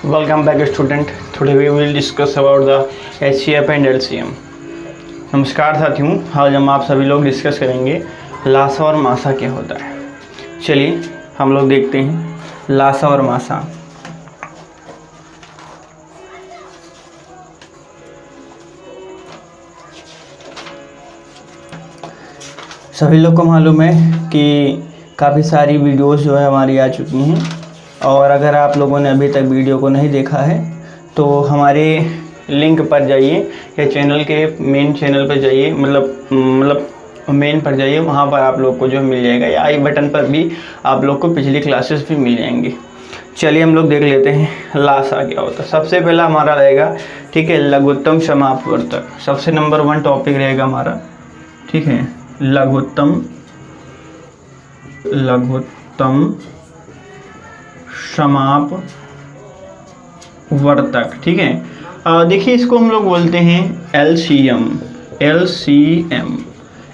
Welcome back student. Today we will discuss about the HCF and LCM. नमस्कार साथियों, आज हम आप सभी लोग डिस्कस करेंगे लासा और मासा क्या होता है। चलिए हम लोग देखते हैं लासा और मासा। सभी लोग को मालूम है कि काफ़ी सारी वीडियोस जो है हमारी आ चुकी हैं, और अगर आप लोगों ने अभी तक वीडियो को नहीं देखा है तो हमारे लिंक पर जाइए या चैनल के मेन चैनल पर जाइए, मतलब मेन पर जाइए, वहाँ पर आप लोग को जो मिल जाएगा, या आई बटन पर भी आप लोग को पिछली क्लासेस भी मिल जाएंगी। चलिए हम लोग देख लेते हैं लासा क्या होता है। सबसे पहला हमारा रहेगा, ठीक है, लघुत्तम समापवर्तक। सबसे नंबर 1 टॉपिक रहेगा हमारा, ठीक है, लघुत्तम समाप वर्तक। ठीक है, देखिए इसको हम लोग बोलते हैं LCM।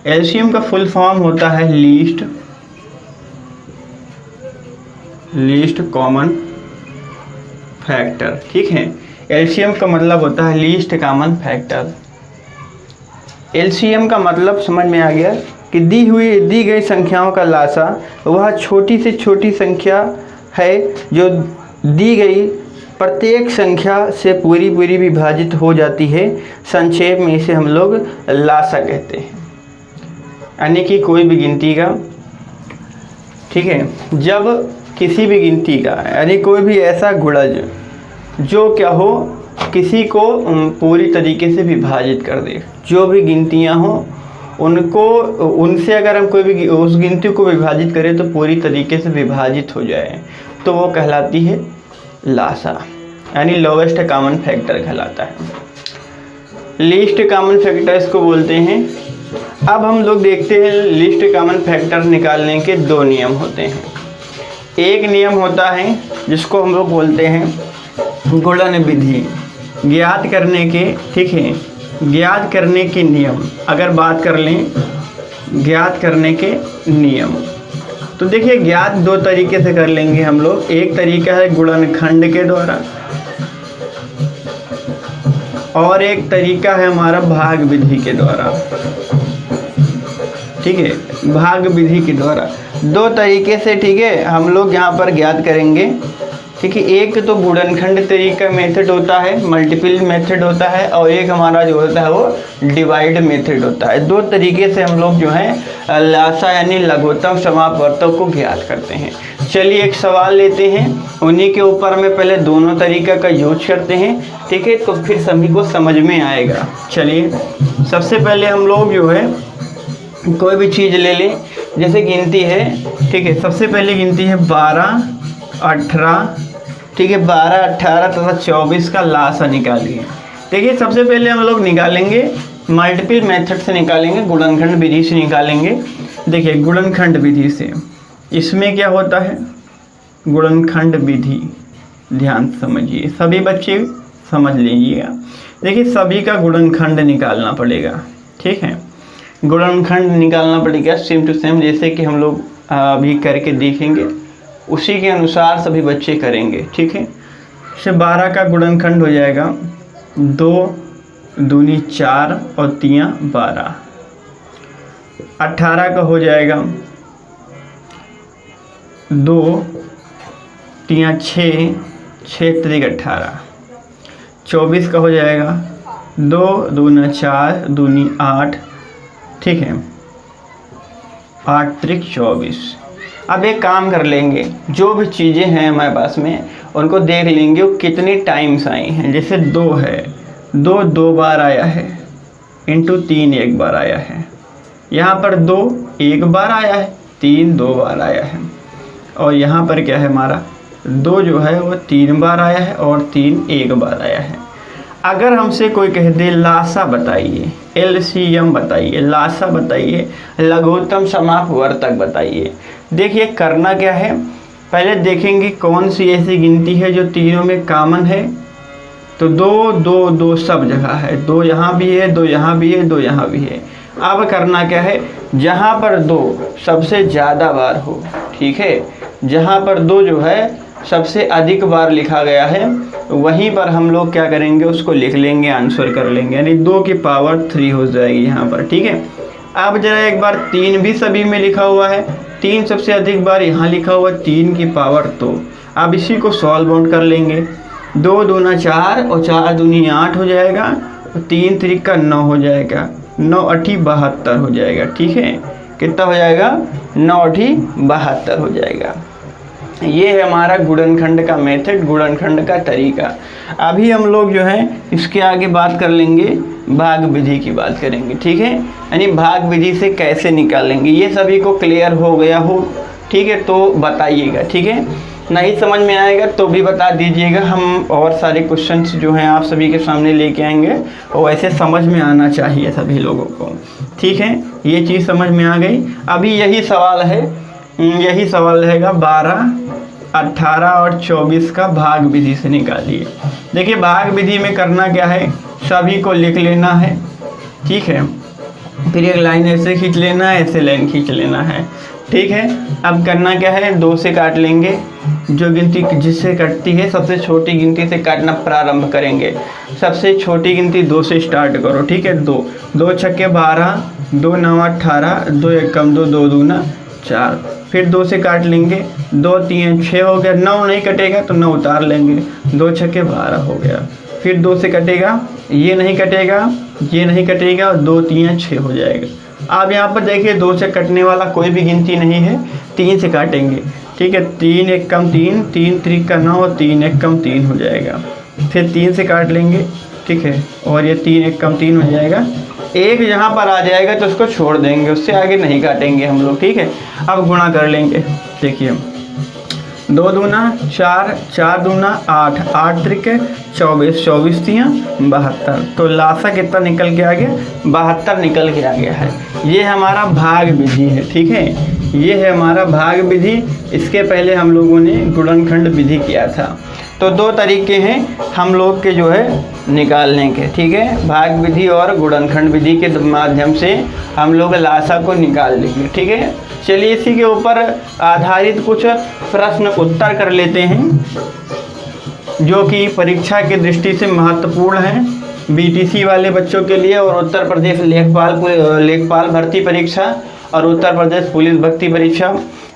LCM का फुल फॉर्म होता है लीस्ट कॉमन फैक्टर। ठीक है, LCM का मतलब होता है लीस्ट कॉमन फैक्टर। LCM का मतलब समझ में आ गया कि दी गई संख्याओं का लासा वह छोटी से छोटी संख्या है जो दी गई प्रत्येक संख्या से पूरी विभाजित हो जाती है। संक्षेप में इसे हम लोग लासा कहते हैं, यानी कि कोई भी गिनती का, ठीक है, जब किसी भी गिनती का, यानी कोई भी ऐसा गुणज जो क्या हो, किसी को पूरी तरीके से विभाजित कर दे। जो भी गिनतियां हो उनसे अगर हम कोई भी उस गिनती को विभाजित करें तो पूरी तरीके से विभाजित हो जाए, तो वो कहलाती है लासा, यानी लोवेस्ट कॉमन फैक्टर कहलाता है। लीस्ट कॉमन फैक्टर इसको बोलते हैं। अब हम लोग देखते हैं लीस्ट कॉमन फैक्टर निकालने के 2 नियम होते हैं। एक नियम होता है जिसको हम लोग बोलते हैं गुणन विधि, ज्ञात करने के, ठीक है, ज्ञात करने के नियम। अगर बात कर लें ज्ञात करने के नियम, तो देखिए ज्ञात 2 तरीके से कर लेंगे हम लोग। एक तरीका है गुणनखंड के द्वारा, और एक तरीका है हमारा भाग विधि के द्वारा। ठीक है, भाग विधि के द्वारा 2 तरीके से, ठीक है, हम लोग यहाँ पर ज्ञात करेंगे। ठीक है, एक तो गुणनखंड तरीका मेथड होता है, मल्टीपल मेथड होता है, और एक हमारा जो होता है वो डिवाइड मेथड होता है। 2 तरीके से हम लोग जो है लासा यानी लघुत्तम समापवर्तक को ज्ञात करते हैं। चलिए एक सवाल लेते हैं, उन्हीं के ऊपर में पहले दोनों तरीका का यूज करते हैं, ठीक है, तो फिर सभी को समझ में आएगा। चलिए सबसे पहले हम लोग जो है कोई भी चीज़ ले लें, जैसे गिनती है, ठीक है, सबसे पहले गिनती है 12, 18, ठीक है, 12, 18 तथा 24 का लासा निकालिए। देखिए सबसे पहले हम लोग निकालेंगे मल्टीपल मेथड से निकालेंगे, गुणनखंड विधि से निकालेंगे। देखिए गुणनखंड विधि से इसमें क्या होता है, गुणनखंड विधि, ध्यान समझिए, सभी बच्चे समझ लीजिएगा। देखिए सभी का गुणनखंड निकालना पड़ेगा, ठीक है, गुणनखंड निकालना पड़ेगा सेम टू सेम, जैसे कि हम लोग अभी करके देखेंगे उसी के अनुसार सभी बच्चे करेंगे। ठीक है, से 12 का गुणनखंड हो जाएगा 2 दूनी 4 और 3 12। 18 का हो जाएगा 2 3 6 6 3 18। 24 का हो जाएगा 2 दूना 4 दूनी 8, ठीक है, 8 3 24। अब एक काम कर लेंगे, जो भी चीज़ें हैं हमारे पास में उनको देख लेंगे वो कितने टाइम्स आई हैं। जैसे 2 है, 2 2 बार आया है, इंटू 3 1 बार आया है, यहाँ पर 2 1 बार आया है, 3 2 बार आया है, और यहाँ पर क्या है हमारा 2 जो है वो 3 बार आया है और 3 1 बार आया है। अगर हमसे कोई कह दे लासा बताइए, LCM बताइए, लासा बताइए, लघुत्तम समापवर्तक बताइए, देखिए करना क्या है, पहले देखेंगे कौन सी ऐसी गिनती है जो तीनों में कॉमन है। तो 2 2 2 सब जगह है, 2 यहाँ भी है, 2 यहाँ भी है, 2 यहाँ भी है। अब करना क्या है, जहाँ पर 2 सबसे ज़्यादा बार हो, ठीक है, जहाँ पर 2 जो है सबसे अधिक बार लिखा गया है वहीं पर हम लोग क्या करेंगे, उसको लिख लेंगे, आंसर कर लेंगे, यानी 2 की पावर 3 हो जाएगी यहाँ पर। ठीक है, अब जरा एक बार 3 भी सभी में लिखा हुआ है, 3 सबसे अधिक बार यहाँ लिखा हुआ, 3 की पावर 2। अब इसी को सॉल्व आउट कर लेंगे, 2 दूना 4 और 4 दूनी 8 हो जाएगा, 3 त्रिका 9 हो जाएगा, 9 अठी 72 हो जाएगा। ठीक है, कितना हो जाएगा, 9 अठी 72 हो जाएगा। ये है हमारा गुणनखंड का मेथड, गुणनखंड का तरीका। अभी हम लोग जो है इसके आगे बात कर लेंगे, भाग विधि की बात करेंगे। ठीक है, यानी भाग विधि से कैसे निकालेंगे, ये सभी को क्लियर हो गया हो। ठीक है, तो बताइएगा। ठीक है, नहीं समझ में आएगा तो भी बता दीजिएगा, हम और सारे क्वेश्चंस जो हैं आप सभी के सामने लेके आएंगे और वैसे समझ में आना चाहिए सभी लोगों को। ठीक है, ये चीज़ समझ में आ गई। अभी यही सवाल है, यही सवाल रहेगा 12, 18 और 24 का भाग विधि से निकालिए। देखिए, भाग विधि में करना क्या है, सभी को लिख लेना है। ठीक है, फिर एक लाइन ऐसे खींच लेना है, ऐसे लाइन खींच लेना है। ठीक है, अब करना क्या है, 2 से काट लेंगे, जो गिनती जिससे कटती है सबसे छोटी गिनती से काटना प्रारंभ करेंगे। सबसे छोटी गिनती 2 से स्टार्ट करो। ठीक है, 2 2 छक्के 12, 2 9 18, 2 1 कम 2, 2 दूना 4, फिर 2 से काट लेंगे, 2 3 6 हो गया, 9 नहीं कटेगा तो 9 उतार लेंगे, 2 छक्के 12 हो गया, फिर 2 से कटेगा, ये नहीं कटेगा, ये नहीं कटेगा, 2 3 6 हो जाएगा। अब यहाँ पर देखिए 2 से कटने वाला कोई भी गिनती नहीं है, 3 से काटेंगे। ठीक है, 3 1 कम 3, 3 3 का 9, 3 1 कम 3 हो जाएगा, फिर 3 से काट लेंगे। ठीक है, और ये 3 1 कम 3 हो जाएगा, एक यहाँ पर आ जाएगा तो उसको छोड़ देंगे, उससे आगे नहीं काटेंगे हम लोग। ठीक है, अब गुणा कर लेंगे। देखिए, 2 दूना 4, 4 दूना 8, 8 त्रिके 24, 24 तियाँ 72, तो लासा कितना निकल के आ गया, 72 निकल के आ गया है। ये हमारा भाग विधि है। ठीक है, ये है हमारा भाग विधि। इसके पहले हम लोगों ने गुणनखंड विधि किया था। तो 2 तरीके हैं हम लोग के जो है निकालने के। ठीक है, भाग विधि और गुणनखंड विधि के माध्यम से हम लोग लासा को निकाल लेंगे। ठीक है, चलिए इसी के ऊपर आधारित कुछ प्रश्न उत्तर कर लेते हैं, जो कि परीक्षा की दृष्टि से महत्वपूर्ण है, बीटीसी वाले बच्चों के लिए और उत्तर प्रदेश लेखपाल भर्ती परीक्षा और उत्तर प्रदेश पुलिस भर्ती परीक्षा,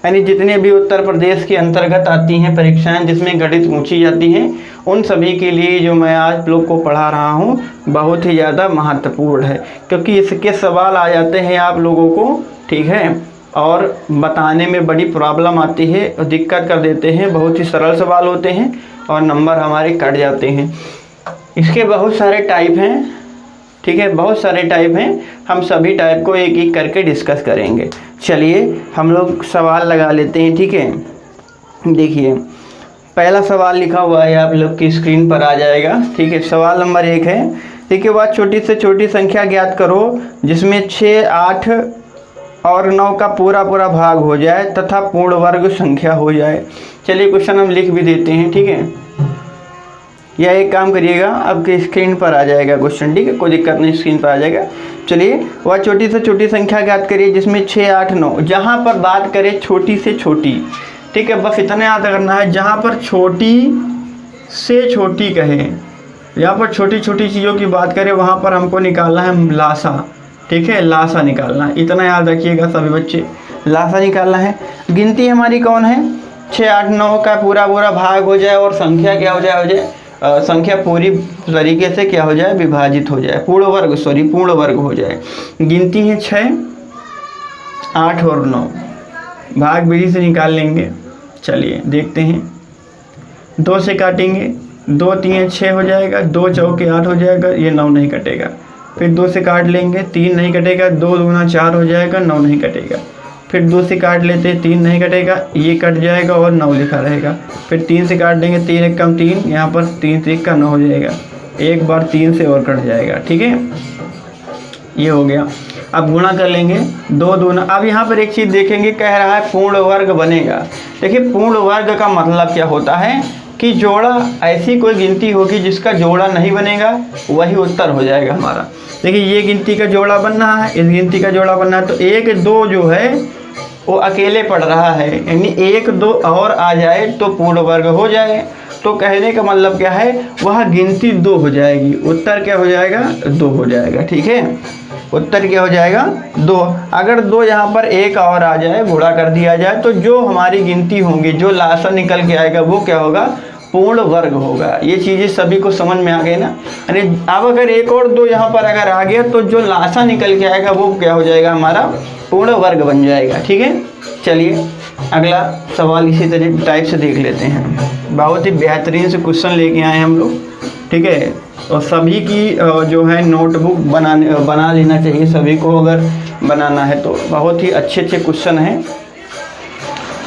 यानी जितने भी उत्तर प्रदेश के अंतर्गत आती हैं परीक्षाएं जिसमें गणित पूछी जाती हैं, उन सभी के लिए जो मैं आज लोग को पढ़ा रहा हूँ बहुत ही ज़्यादा महत्वपूर्ण है, क्योंकि इसके सवाल आ जाते हैं आप लोगों को। ठीक है, और बताने में बड़ी प्रॉब्लम आती है और दिक्कत कर देते हैं, बहुत ही सरल सवाल होते हैं और नंबर हमारे कट जाते हैं। इसके बहुत सारे टाइप हैं। ठीक है, बहुत सारे टाइप हैं, हम सभी टाइप को एक एक करके डिस्कस करेंगे। चलिए हम लोग सवाल लगा लेते हैं। ठीक है, देखिए पहला सवाल लिखा हुआ है, आप लोग की स्क्रीन पर आ जाएगा। ठीक है, सवाल नंबर 1 है, देखिए वह छोटी से छोटी संख्या ज्ञात करो जिसमें 6, 8 और 9 का पूरा भाग हो जाए तथा पूर्ण वर्ग संख्या हो जाए। चलिए क्वेश्चन हम लिख भी देते हैं। ठीक है, या एक काम करिएगा, आपके स्क्रीन पर आ जाएगा क्वेश्चन। ठीक है, कोई दिक्कत नहीं, स्क्रीन पर आ जाएगा। चलिए, वह छोटी से छोटी संख्या ज्ञात करिए जिसमें 6, 8, 9, जहाँ पर बात करें छोटी से छोटी। ठीक है, बस इतना याद करना है, जहाँ पर छोटी से छोटी कहें, यहाँ पर छोटी छोटी चीज़ों की बात करें, वहाँ पर हमको निकालना है लासा। ठीक है, लासा निकालना है, इतना याद रखिएगा सभी बच्चे, लासा निकालना है। गिनती हमारी कौन है, 6, 8, 9 का पूरा भाग हो जाए और संख्या क्या हो जाए, संख्या पूरी तरीके से क्या हो जाए, विभाजित हो जाए, पूर्ण वर्ग हो जाए। गिनती है 6, 8 और 9, भाग विधि से निकाल लेंगे। चलिए देखते हैं, 2 से काटेंगे, 2 3 6 हो जाएगा, 2 चौके 8 हो जाएगा, ये 9 नहीं कटेगा। फिर 2 से काट लेंगे, 3 नहीं कटेगा, 2 दूना 4 हो जाएगा, 9 नहीं कटेगा। फिर 2 से काट लेते, 3 नहीं कटेगा, ये कट जाएगा और 9 लिखा रहेगा। फिर 3 से काट देंगे, 3 1 कम 3, यहाँ पर 3 3 का 9 हो जाएगा, एक बार 3 से और कट जाएगा। ठीक है, ये हो गया। अब गुणा कर लेंगे, 2 दूना। अब यहाँ पर एक चीज़ देखेंगे, कह रहा है पूर्ण वर्ग बनेगा। देखिए पूर्ण वर्ग का मतलब क्या होता है कि जोड़ा, ऐसी कोई गिनती होगी जिसका जोड़ा नहीं बनेगा, वही उत्तर हो जाएगा हमारा। देखिए ये गिनती का जोड़ा बनना है, इस गिनती का जोड़ा बनना है, तो 1 2 जो है वो अकेले पढ़ रहा है, यानी 1 2 और आ जाए तो पूर्ण वर्ग हो जाए। तो कहने का मतलब क्या है, वह गिनती 2 हो जाएगी। उत्तर क्या हो जाएगा, 2 हो जाएगा। ठीक है, उत्तर क्या हो जाएगा, 2। अगर 2 यहाँ पर 1 और आ जाए, गुणा कर दिया जाए, तो जो हमारी गिनती होंगी, जो लासा निकल के आएगा वो क्या होगा, पूर्ण वर्ग होगा। ये चीज़ें सभी को समझ में आ गई ना। यानी अब अगर 1 और 2 यहाँ पर अगर आ गया तो जो लासा निकल के आएगा वो क्या हो जाएगा, हमारा पूर्ण वर्ग बन जाएगा। ठीक है, चलिए अगला सवाल इसी तरह टाइप से देख लेते हैं। बहुत ही बेहतरीन से क्वेश्चन लेके आए हम लोग। ठीक है, और सभी की जो है नोटबुक बना लेना चाहिए सभी को, अगर बनाना है तो। बहुत ही अच्छे अच्छे क्वेश्चन हैं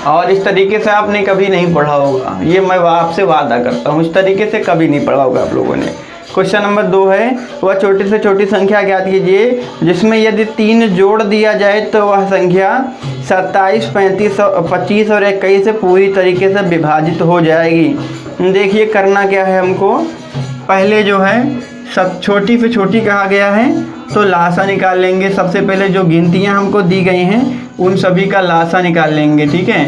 और इस तरीके से आपने कभी नहीं पढ़ा होगा, ये मैं आपसे वादा करता हूँ। इस तरीके से कभी नहीं पढ़ा होगा आप लोगों ने। क्वेश्चन नंबर 2 है, वह छोटी से छोटी संख्या ज्ञात कीजिए जिसमें यदि 3 जोड़ दिया जाए तो वह संख्या 27, 35, 25 और 21 से पूरी तरीके से विभाजित हो जाएगी। देखिए करना क्या है हमको, पहले जो है सब छोटी से छोटी कहा गया है तो लासा निकाल लेंगे। सबसे पहले जो गिनतियां हमको दी गई हैं उन सभी का लासा निकाल लेंगे। ठीक है,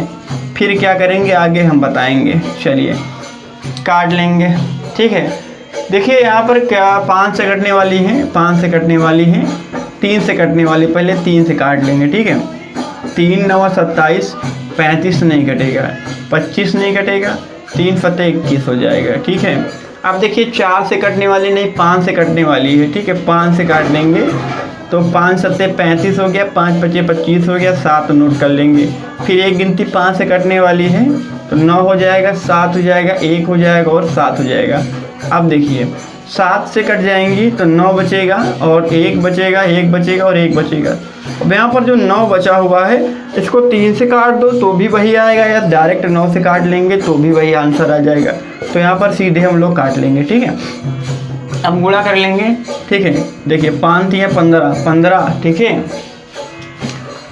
फिर क्या करेंगे आगे हम बताएंगे। चलिए काट लेंगे। ठीक है, देखिए यहाँ पर क्या 5 से कटने वाली है, 5 से कटने वाली है, 3 से कटने वाली, पहले 3 से काट लेंगे। ठीक है, 3 9 27, 35 नहीं कटेगा, 25 नहीं कटेगा, 3 फते 21 हो जाएगा। ठीक है, अब देखिए 4 से कटने वाली नहीं, 5 से कटने वाली है। ठीक है, 5 से काट लेंगे तो 5 सत्ते 35 हो गया, 5 पचे 25 हो गया, 7 नोट कर लेंगे। फिर एक गिनती 5 से कटने वाली है तो 9 हो जाएगा, 7 हो जाएगा, 1 हो जाएगा और 7 हो जाएगा। अब देखिए 7 से कट जाएंगी तो 9 बचेगा और 1 बचेगा, 1 बचेगा और 1 बचेगा। अब यहाँ पर जो 9 बचा हुआ है इसको 3 से काट दो तो भी वही आएगा, या डायरेक्ट 9 से काट लेंगे तो भी वही आंसर आ जाएगा। तो यहाँ पर सीधे हम लोग काट लेंगे। ठीक है, अब गुणा कर लेंगे। ठीक है, देखिए 5 3 15, 15। ठीक है,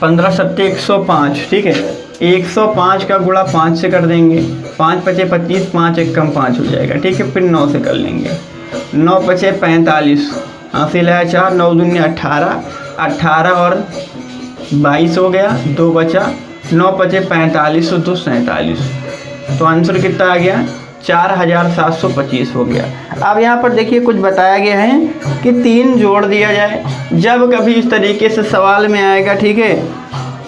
15 सत्ते 105। ठीक है, 105 का गुणा 5 से कर देंगे, 5 पचे 25, 5 1 कम 5 हो जाएगा। ठीक है, फिर 9 से कर लेंगे, 9 पचे 45, हासिल है 4, 9 दूनी 18, 18 और 22 हो गया, 2 बचा, 9 पचे 45 तो 2 47। तो आंसर कितना आ गया, 4725 हो गया। अब यहाँ पर देखिए कुछ बताया गया है कि 3 जोड़ दिया जाए। जब कभी इस तरीके से सवाल में आएगा, ठीक है,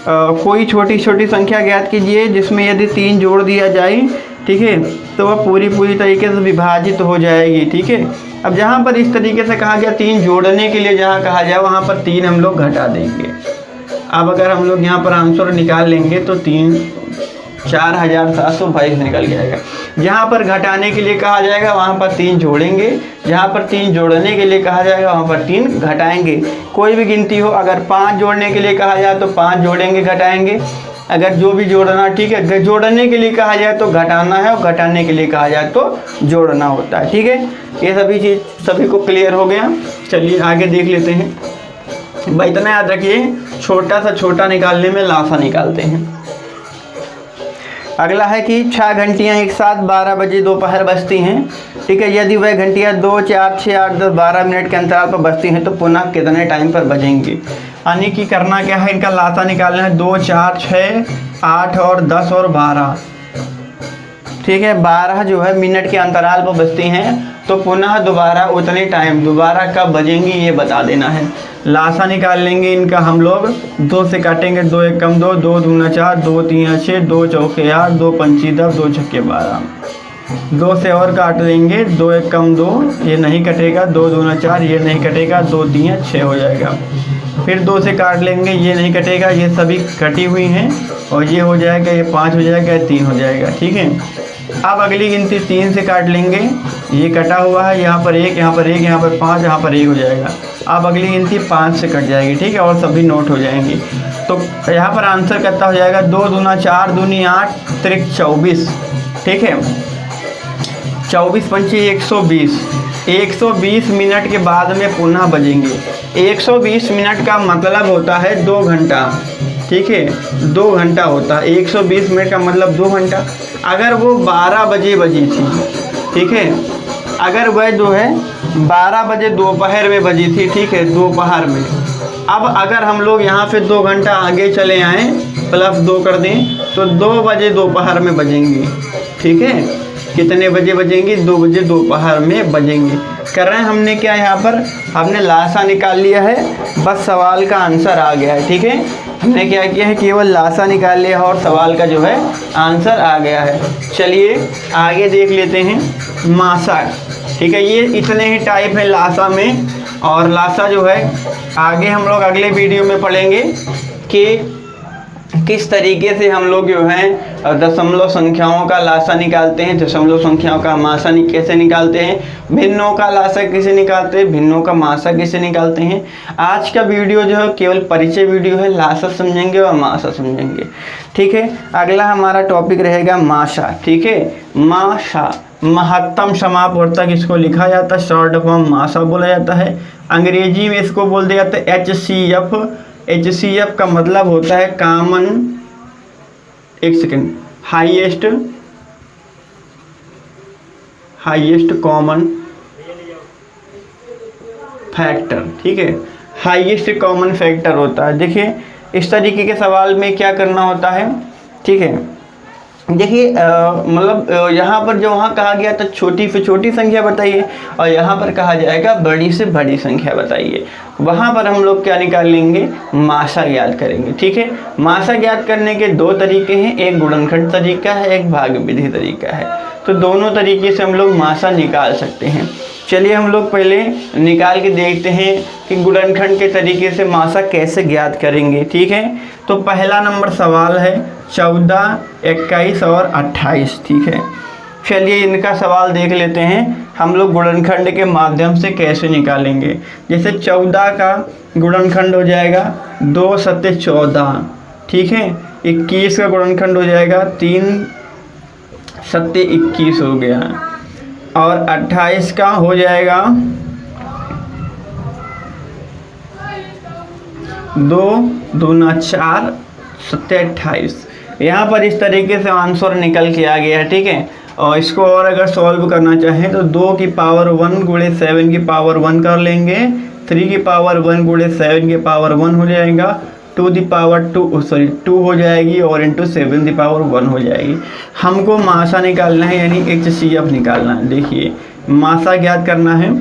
कोई छोटी छोटी संख्या ज्ञात कीजिए जिसमें यदि 3 जोड़ दिया जाए, ठीक है, तो वह पूरी तरीके से विभाजित हो जाएगी। ठीक है, अब जहाँ पर इस तरीके से कहा गया 3 जोड़ने के लिए जहाँ कहा जाए वहाँ पर 3 हम लोग घटा देंगे। अब अगर हम लोग यहाँ पर आंसर निकाल लेंगे तो 3 4722 निकल जाएगा। जहाँ पर घटाने के लिए कहा जाएगा वहाँ पर 3 जोड़ेंगे, जहाँ पर 3 जोड़ने के लिए कहा जाएगा वहाँ पर 3 घटाएंगे। कोई भी गिनती हो, अगर 5 जोड़ने के लिए कहा जाए तो 5 जोड़ेंगे, घटाएंगे। अगर जो भी जोड़ना, ठीक है, जोड़ने के लिए कहा जाए तो घटाना है और घटाने के लिए कहा जाए तो जोड़ना होता है। ठीक है, ये सभी चीज़ सभी को क्लियर हो गया। चलिए आगे देख लेते हैं। भाई इतना याद रखिए, छोटा सा छोटा निकालने में लासा निकालते हैं। अगला है कि 6 घंटियाँ एक साथ 12 बजे दोपहर बजती हैं। ठीक है, यदि वह घंटियाँ 2 4 6 8 10 12 मिनट के अंतराल पर बजती हैं तो पुनः कितने टाइम पर बजेंगी। यानी कि करना क्या है, इनका लासा निकालना है। 2 4 6 8 और 10 और 12। ठीक है, 12 जो है मिनट के अंतराल पर बजती हैं तो पुनः दोबारा उतने टाइम दोबारा कब बजेंगी ये बता देना है। लासा निकाल लेंगे इनका हम लोग, 2 से काटेंगे, 2 1 कम 2, 2 दूना 4, 2 3 6, 2 चौके 8, 2 पंची 10, 2 छक्के 12। 2 से और काट देंगे, 2 1 कम 2, ये नहीं कटेगा, 2 दूना 4, ये नहीं कटेगा, 2 3 6 हो जाएगा। फिर 2 से काट लेंगे, ये नहीं कटेगा, ये सभी कटी हुई हैं और ये हो जाएगा, ये 5 हो जाएगा, ये 3 हो जाएगा। ठीक है, अब अगली गिनती 3 से काट लेंगे, ये कटा हुआ है, यहाँ पर 1, यहाँ पर 1, यहाँ पर 5, यहाँ पर 1 हो जाएगा। अब अगली गिनती 5 से कट जाएगी। ठीक है, और सभी नोट हो जाएंगी। तो यहाँ पर आंसर कितना हो जाएगा, 2 दूना 4 दूनी 8 त्रिक 24। ठीक है, 24 पंची 120। 120 मिनट के बाद में पुनः बजेंगे। 120 मिनट का मतलब होता है 2 घंटा। ठीक है, 2 घंटा होता है। 120 मिनट का मतलब 2 घंटा। अगर वो 12 बजे बजी थी, ठीक है, अगर वह जो है 12 बजे दोपहर में बजी थी, ठीक है, दोपहर में। अब अगर हम लोग यहाँ पे 2 घंटा आगे चले आएँ प्लस 2 कर दें तो 2 बजे दोपहर में बजेंगे। ठीक है, कितने बजे बजेंगे? 2 बजे दोपहर में बजेंगे। कर रहे हैं हमने क्या, यहाँ पर हमने लासा निकाल लिया है, बस सवाल का आंसर आ गया है। ठीक है, हमने क्या किया है, केवल लासा निकाल लिया है और सवाल का जो है आंसर आ गया है। चलिए आगे देख लेते हैं मासा। ठीक है, ये इतने ही टाइप है लासा में, और लासा जो है आगे हम लोग अगले वीडियो में पढ़ेंगे कि किस तरीके से हम लोग जो हैं दशमलव संख्याओं का लासा निकालते हैं, दशमलव संख्याओं का मासा कैसे निकालते हैं, भिन्नों का लासा कैसे निकालते हैं, भिन्नों का मासा कैसे निकालते हैं। आज का वीडियो जो है केवल परिचय वीडियो है, लासा समझेंगे और मासा समझेंगे। ठीक है, अगला हमारा टॉपिक रहेगा मासा। ठीक है, मासा महत्तम समापवर्तक इसको लिखा जाता है, शॉर्ट फॉर्म मासा बोला जाता है। अंग्रेजी में इसको बोल दिया जाता है HCF। HCF का मतलब होता है कॉमन, एक सेकेंड, हाईएस्ट कॉमन फैक्टर। ठीक है, हाईएस्ट कॉमन फैक्टर होता है। देखिए इस तरीके के सवाल में क्या करना होता है। ठीक है, देखिए मतलब यहाँ पर जो वहाँ कहा गया था छोटी से छोटी संख्या बताइए, और यहाँ पर कहा जाएगा बड़ी से बड़ी संख्या बताइए। वहाँ पर हम लोग क्या निकाल लेंगे, मासा ज्ञात करेंगे। ठीक है, मासा ज्ञात करने के 2 तरीके हैं, एक गुणनखंड तरीका है, एक भाग विधि तरीका है। तो दोनों तरीके से हम लोग मासा निकाल सकते हैं। चलिए हम लोग पहले निकाल के देखते हैं कि गुणनखंड के तरीके से मासा कैसे ज्ञात करेंगे। ठीक है, तो पहला नंबर सवाल है 14, 21 और 28। ठीक है, चलिए इनका सवाल देख लेते हैं हम लोग गुणनखंड के माध्यम से कैसे निकालेंगे। जैसे 14 का गुणनखंड हो जाएगा 2 सत्ते 14। ठीक है, 21 का गुणनखंड हो जाएगा 3 सत्ते 21 हो गया, और 28 का हो जाएगा 2 दूना 4 सत्ते 28। यहाँ पर इस तरीके से आंसर निकल के आ गया है। ठीक है, और इसको और अगर सॉल्व करना चाहें तो 2 की पावर 1 गुणे 7 की पावर 1 कर लेंगे, 3 की पावर 1 गुणे 7 की पावर 1 हो जाएगा, 2 की पावर 2 हो जाएगी, और इंटू 7 की पावर 1 हो जाएगी। हमको मासा निकालना है, यानी HCF निकालना है। देखिए मासा ज्ञात करना है।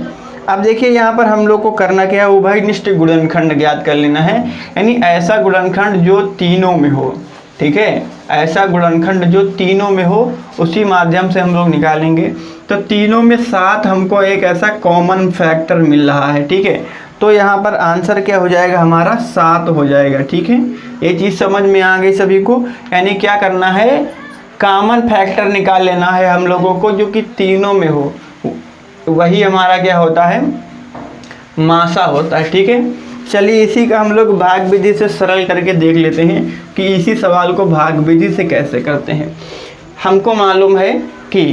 अब देखिए यहाँ पर हम लोग को करना क्या है, उभयनिष्ठ गुणनखंड ज्ञात कर लेना है, यानी ऐसा गुणनखंड जो तीनों में हो। ठीक है, ऐसा गुणनखंड जो तीनों में हो, उसी माध्यम से हम लोग निकालेंगे। तो तीनों में 7 हमको एक ऐसा कॉमन फैक्टर मिल रहा है। ठीक है, तो यहाँ पर आंसर क्या हो जाएगा, हमारा 7 हो जाएगा। ठीक है, ये चीज़ समझ में आ गई सभी को। यानी क्या करना है, कॉमन फैक्टर निकाल लेना है हम लोगों को जो कि तीनों में हो, वही हमारा क्या होता है, मासा होता है। ठीक है, चलिए इसी का हम लोग भाग विधि से सरल करके देख लेते हैं कि इसी सवाल को भाग विधि से कैसे करते हैं। हमको मालूम है कि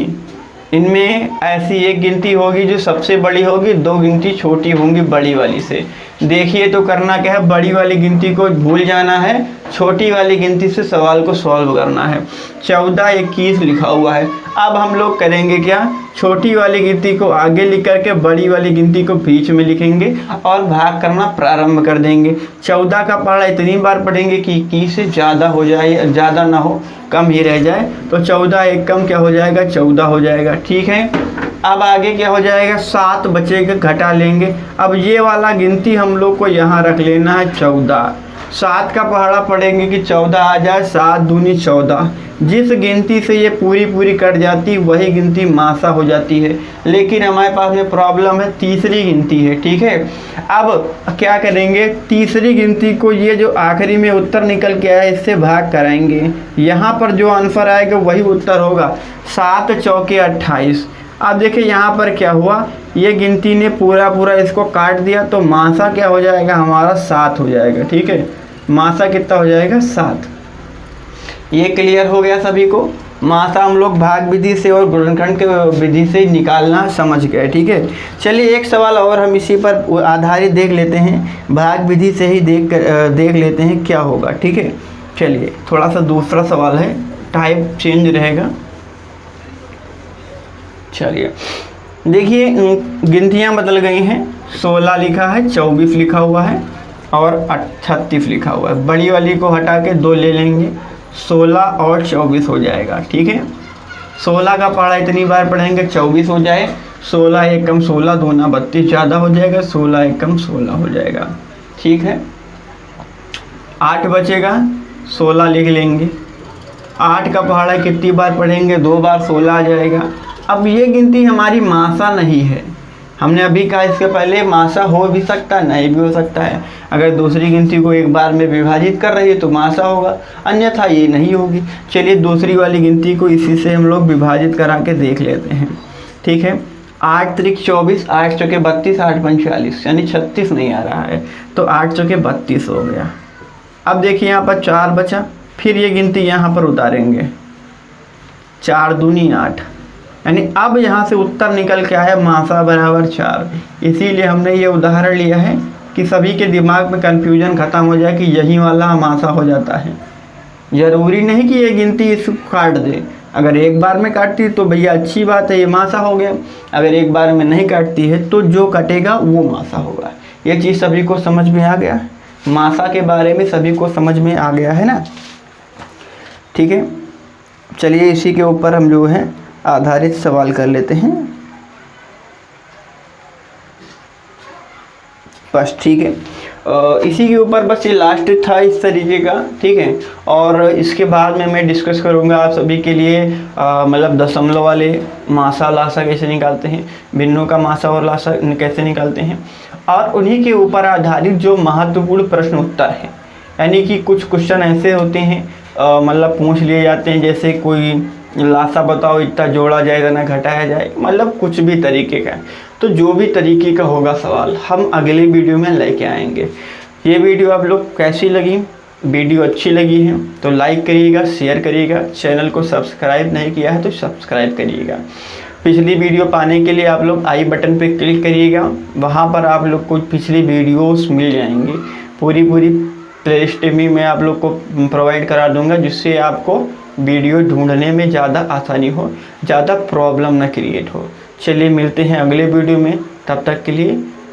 इनमें ऐसी एक गिनती होगी जो सबसे बड़ी होगी, 2 गिनती छोटी होंगी बड़ी वाली से। देखिए तो करना क्या है, बड़ी वाली गिनती को भूल जाना है, छोटी वाली गिनती से सवाल को सॉल्व करना है। 14, 21 लिखा हुआ है। अब हम लोग करेंगे क्या, छोटी वाली गिनती को आगे लिख करके बड़ी वाली गिनती को बीच में लिखेंगे और भाग करना प्रारंभ कर देंगे। 14 का पढ़ा इतनी बार पढ़ेंगे कि 21 से ज़्यादा हो जाए, ज़्यादा ना हो, कम ही रह जाए। तो 14 एक कम क्या हो जाएगा, 14 हो जाएगा। ठीक है, अब आगे क्या हो जाएगा, 7 बचेगा, घटा लेंगे। अब ये वाला गिनती हम लोग को यहाँ रख लेना है 14। 7 का पहाड़ा पढ़ेंगे कि 14 आ जाए, 7 दूनी 14। जिस गिनती से ये पूरी कट जाती वही गिनती मासा हो जाती है। लेकिन हमारे पास में प्रॉब्लम है, तीसरी गिनती है। ठीक है, अब क्या करेंगे, तीसरी गिनती को ये जो आखिरी में उत्तर निकल के आया इससे भाग कराएंगे। यहाँ पर जो आंसर आएगा वही उत्तर होगा। 7 चौके 28। अब देखिए यहाँ पर क्या हुआ, ये गिनती ने पूरा इसको काट दिया, तो मासा क्या हो जाएगा, हमारा 7 हो जाएगा। ठीक है, मासा कितना हो जाएगा, 7। ये क्लियर हो गया सभी को। मासा हम लोग भाग विधि से और गुणनखंड के विधि से निकालना समझ गए। ठीक है, चलिए एक सवाल और हम इसी पर आधारित देख लेते हैं, भाग विधि से ही देख लेते हैं क्या होगा। ठीक है, चलिए थोड़ा सा दूसरा सवाल है, टाइप चेंज रहेगा। चलिए देखिए गिनतियाँ बदल गई हैं, 16 लिखा है, 24 लिखा हुआ है। और 36 लिखा हुआ है। बड़ी वाली को हटा के 2 ले लेंगे, 16 और 24 हो जाएगा। ठीक है, 16 का पहाड़ा इतनी बार पढ़ेंगे 24 हो जाए, 16 एकम 16, 2 ना 32 ज़्यादा हो जाएगा, 16 एकम 16 हो जाएगा। ठीक है, 8 बचेगा, 16 लिख लेंगे। 8 का पहाड़ा कितनी बार पढ़ेंगे, 2 बार, 16 आ जाएगा। अब ये गिनती हमारी मासा नहीं है, हमने अभी कहा इसके पहले मासा हो भी सकता है, नहीं भी हो सकता है। अगर दूसरी गिनती को एक बार में विभाजित कर रही है तो मासा होगा, अन्यथा ये नहीं होगी। चलिए दूसरी वाली गिनती को इसी से हम लोग विभाजित करा के देख लेते हैं। ठीक है, 8 त्रिक 24, 8 चौके 32, 8 पंच 40, यानी 36 नहीं आ रहा है, तो 8 चौके 32 हो गया। अब देखिए यहाँ पर 4 बचा, फिर ये गिनती यहाँ पर उतारेंगे, 4 दूनी 8, यानी अब यहाँ से उत्तर निकल के आया मासा बराबर 4। इसीलिए हमने ये उदाहरण लिया है कि सभी के दिमाग में कन्फ्यूजन ख़त्म हो जाए कि यही वाला मासा हो जाता है। ज़रूरी नहीं कि ये गिनती इसको काट दे, अगर एक बार में काटती तो भैया अच्छी बात है, ये मासा हो गया। अगर एक बार में नहीं काटती है तो जो कटेगा वो मासा होगा। ये चीज़ सभी को समझ में आ गया, मासा के बारे में सभी को समझ में आ गया है ना। ठीक है, चलिए इसी के ऊपर हम जो है आधारित सवाल कर लेते हैं बस। ठीक है, इसी के ऊपर बस ये लास्ट था इस तरीके का। ठीक है, और इसके बाद में मैं डिस्कस करूँगा आप सभी के लिए मतलब दशमलव वाले मासा लासा कैसे निकालते हैं, भिन्नों का मासा और लासा कैसे निकालते हैं, और उन्हीं के ऊपर आधारित जो महत्वपूर्ण प्रश्न उत्तर है। यानी कि कुछ क्वेश्चन ऐसे होते हैं मतलब पूछ लिए जाते हैं, जैसे कोई लासा बताओ इतना जोड़ा जाए ना घटाया जाए, मतलब कुछ भी तरीके का। तो जो भी तरीके का होगा सवाल हम अगले वीडियो में लेके आएंगे। ये वीडियो आप लोग कैसी लगी, वीडियो अच्छी लगी है तो लाइक करिएगा, शेयर करिएगा, चैनल को सब्सक्राइब नहीं किया है तो सब्सक्राइब करिएगा। पिछली वीडियो पाने के लिए आप लोग आई बटन पे क्लिक करिएगा, वहाँ पर आप लोग को पिछली वीडियोस मिल जाएंगी। पूरी प्लेलिस्ट में मैं आप लोग को प्रोवाइड करा दूंगा, जिससे आपको वीडियो ढूंढने में ज़्यादा आसानी हो, ज़्यादा प्रॉब्लम ना क्रिएट हो। चलिए मिलते हैं अगले वीडियो में, तब तक के लिए